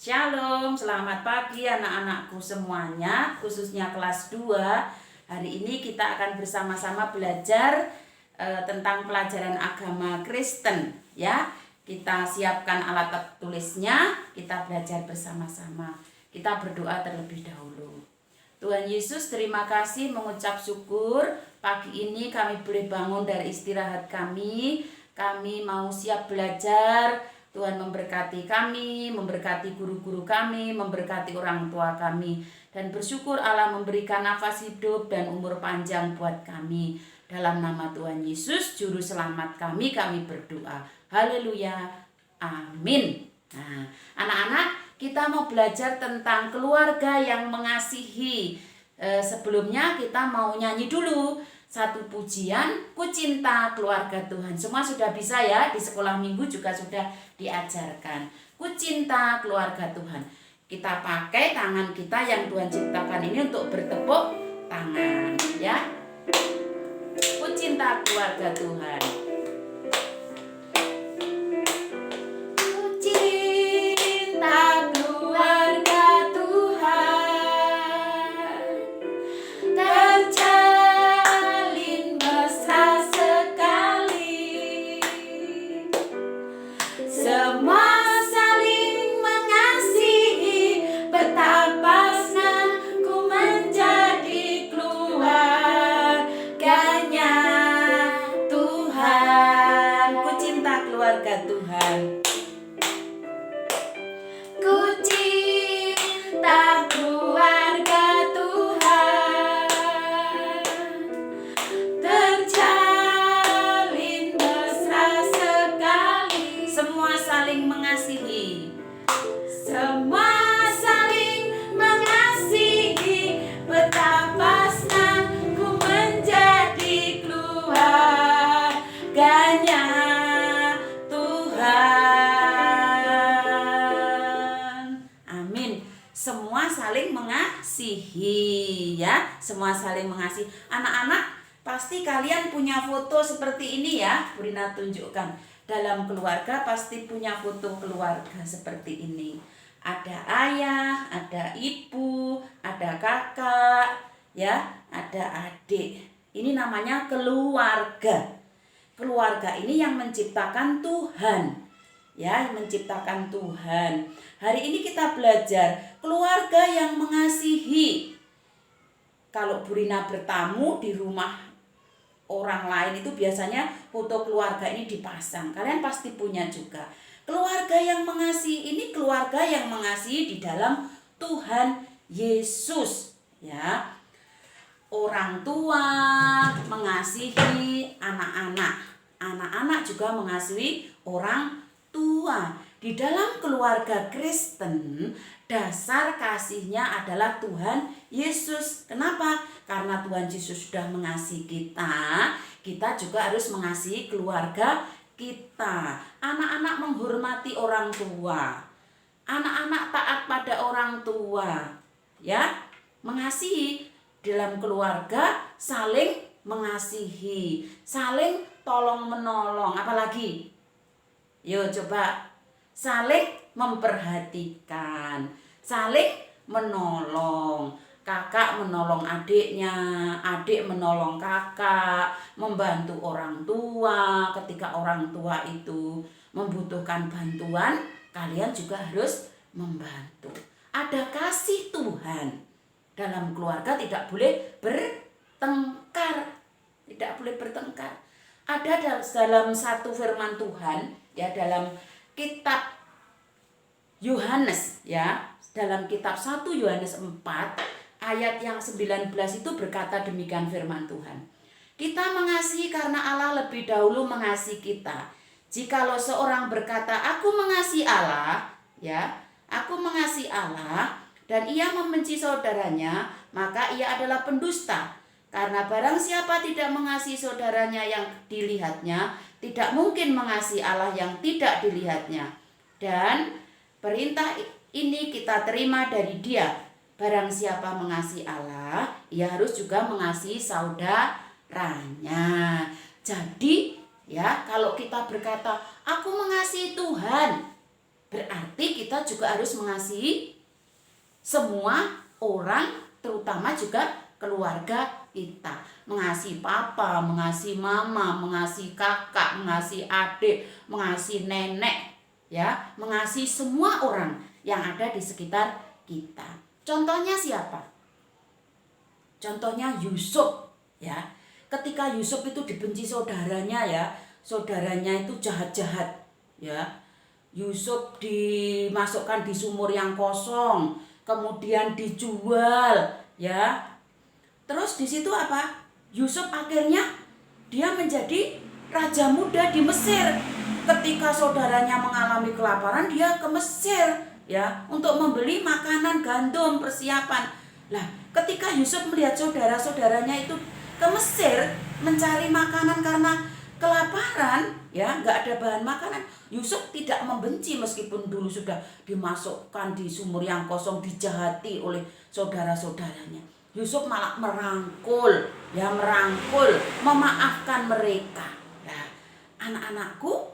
Shalom, selamat pagi anak-anakku semuanya, khususnya kelas 2. Hari ini kita akan bersama-sama belajar tentang pelajaran agama Kristen ya. Kita siapkan alat tulisnya, kita belajar bersama-sama. Kita berdoa terlebih dahulu. Tuhan Yesus, terima kasih, mengucap syukur pagi ini kami boleh bangun dari istirahat kami. Kami mau siap belajar. Tuhan memberkati kami, memberkati guru-guru kami, memberkati orang tua kami. Dan bersyukur Allah memberikan nafas hidup dan umur panjang buat kami. Dalam nama Tuhan Yesus, Juru Selamat kami berdoa. Haleluya. Amin. Nah, anak-anak, kita mau belajar tentang keluarga yang mengasihi. Sebelumnya kita mau nyanyi dulu satu pujian, Ku Cinta Keluarga Tuhan. Semua sudah bisa ya, di sekolah minggu juga sudah diajarkan. Ku cinta keluarga Tuhan. Kita pakai tangan kita yang Tuhan ciptakan ini untuk bertepuk tangan ya. Ku cinta keluarga Tuhan. Ku cinta keluarga Tuhan. Terjalin mesra sekali. Semua saling mengasihi, betapa senangku menjadi keluarganya Tuhan. Ku cinta keluarga Tuhan. Ku cinta keluarga Tuhan. Terjalin mesra sekali. Semua saling mengasihi. Semua saling mengasihi, betapa senangku menjadi keluarganya Tuhan. Amin. Semua saling mengasihi ya. Semua saling mengasihi. Anak-anak, pasti kalian punya foto seperti ini ya. Bu Rina tunjukkan. Dalam keluarga pasti punya foto keluarga seperti ini. Ada ayah, ada ibu, ada kakak, ya, ada adik. Ini namanya keluarga. Keluarga ini yang menciptakan Tuhan. Ya, yang menciptakan Tuhan. Hari ini kita belajar keluarga yang mengasihi. Kalau Bu Rina bertamu di rumah orang lain itu biasanya foto keluarga ini dipasang. Kalian pasti punya juga. Keluarga yang mengasihi ini keluarga yang mengasihi di dalam Tuhan Yesus, ya. Orang tua mengasihi anak-anak. Anak-anak juga mengasihi orang tua. Di dalam keluarga Kristen, dasar kasihnya adalah Tuhan Yesus. Kenapa? Karena Tuhan Yesus sudah mengasihi kita, kita juga harus mengasihi keluarga kita. Anak-anak menghormati orang tua. Anak-anak taat pada orang tua. Ya, mengasihi dalam keluarga, saling mengasihi, saling tolong-menolong. Apalagi? Yuk coba. Saling memperhatikan, saling menolong. Kakak menolong adiknya, adik menolong kakak, membantu orang tua. Ketika orang tua itu membutuhkan bantuan, kalian juga harus membantu. Ada kasih Tuhan. Dalam keluarga tidak boleh bertengkar. Tidak boleh bertengkar. Ada dalam satu firman Tuhan, ya, dalam kitab Yohanes, ya, dalam kitab 1 Yohanes 4 ayat yang 19 itu berkata demikian firman Tuhan. Kita mengasihi karena Allah lebih dahulu mengasihi kita. Jikalau seorang berkata aku mengasihi Allah, ya, aku mengasihi Allah, dan ia membenci saudaranya, maka ia adalah pendusta. Karena barang siapa tidak mengasihi saudaranya yang dilihatnya, tidak mungkin mengasihi Allah yang tidak dilihatnya. Dan perintah ini kita terima dari Dia. Barang siapa mengasihi Allah, ia harus juga mengasihi saudaranya. Jadi, ya, kalau kita berkata, aku mengasihi Tuhan, Berarti kita juga harus mengasihi semua orang, terutama juga keluarga kita. Mengasihi papa, mengasihi mama, mengasihi kakak, mengasihi adik, mengasihi nenek, ya, mengasihi semua orang yang ada di sekitar kita. Contohnya siapa? Contohnya Yusuf, ya. Ketika Yusuf itu dibenci saudaranya, ya, saudaranya itu jahat-jahat, ya. Yusuf dimasukkan di sumur yang kosong, kemudian dijual, ya. Terus di situ apa? Yusuf akhirnya dia menjadi raja muda di Mesir. Ketika saudaranya mengalami kelaparan, dia ke Mesir, ya, untuk membeli makanan, gandum, persiapan. Lah, ketika Yusuf melihat saudara-saudaranya itu ke Mesir mencari makanan karena kelaparan, ya, nggak ada bahan makanan, Yusuf tidak membenci meskipun dulu sudah dimasukkan di sumur yang kosong, dijahati oleh saudara-saudaranya. Yusuf malah merangkul, memaafkan mereka. Nah, anak-anakku,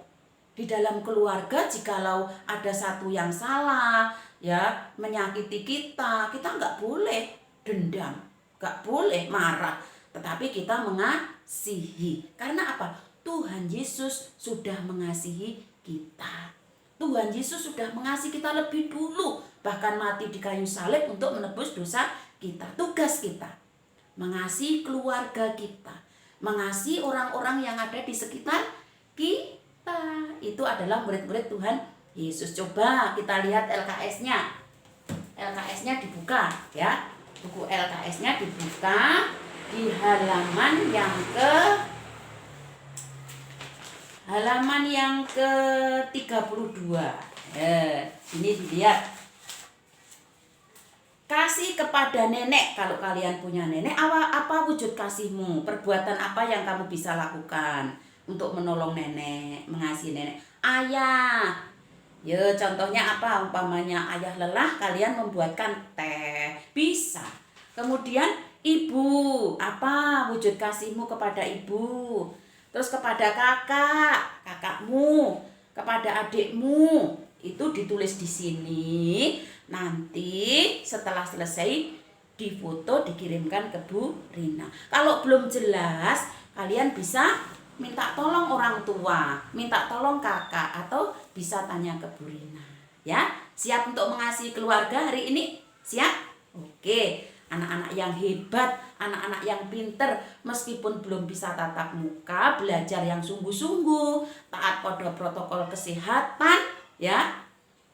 di dalam keluarga jikalau ada satu yang salah, ya, menyakiti kita nggak boleh dendam, nggak boleh marah, tetapi kita mengasihi. Karena apa? Tuhan Yesus sudah mengasihi kita. Tuhan Yesus sudah mengasihi kita lebih dulu, bahkan mati di kayu salib untuk menebus dosa kita. Tugas kita mengasihi keluarga kita, mengasihi orang-orang yang ada di sekitar kita. Itu adalah murid-murid Tuhan Yesus. Coba kita lihat LKS-nya. LKS-nya dibuka, ya. Buku LKS-nya dibuka di halaman yang ke-32. Ini dilihat. Kasih kepada nenek. Kalau kalian punya nenek, apa wujud kasihmu? Perbuatan apa yang kamu bisa lakukan untuk menolong nenek, mengasihi nenek? Ayah, ya, contohnya apa? Umpamanya ayah lelah, kalian membuatkan teh, bisa. Kemudian ibu, apa wujud kasihmu kepada ibu? Terus kepada kakakmu, kepada adikmu, itu ditulis di sini. Nanti setelah selesai difoto, dikirimkan ke Bu Rina. Kalau belum jelas, kalian bisa minta tolong orang tua, minta tolong kakak, atau bisa tanya ke Bu Rina. Ya, siap untuk mengasihi keluarga hari ini? Siap? Oke. Anak-anak yang hebat, anak-anak yang pinter, meskipun belum bisa tatap muka, belajar yang sungguh-sungguh, taat pada protokol kesehatan, ya,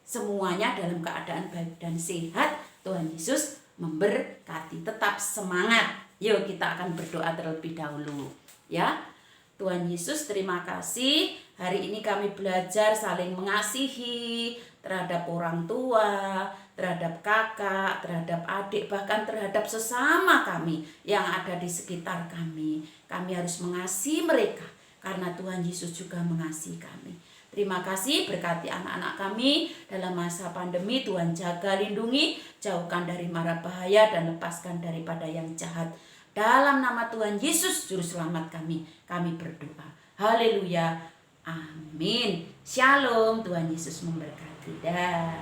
semuanya dalam keadaan baik dan sehat. Tuhan Yesus memberkati. Tetap semangat. Yuk kita akan berdoa terlebih dahulu, ya. Tuhan Yesus, terima kasih. Hari ini kami belajar saling mengasihi terhadap orang tua, terhadap kakak, terhadap adik, bahkan terhadap sesama kami yang ada di sekitar kami. Kami harus mengasihi mereka karena Tuhan Yesus juga mengasihi kami. Terima kasih, berkati anak-anak kami dalam masa pandemi. Tuhan jaga, lindungi, jauhkan dari mara bahaya, dan lepaskan daripada yang jahat. Dalam nama Tuhan Yesus, Juru Selamat kami berdoa. Haleluya. Amin. Shalom. Tuhan Yesus memberkati. Dah.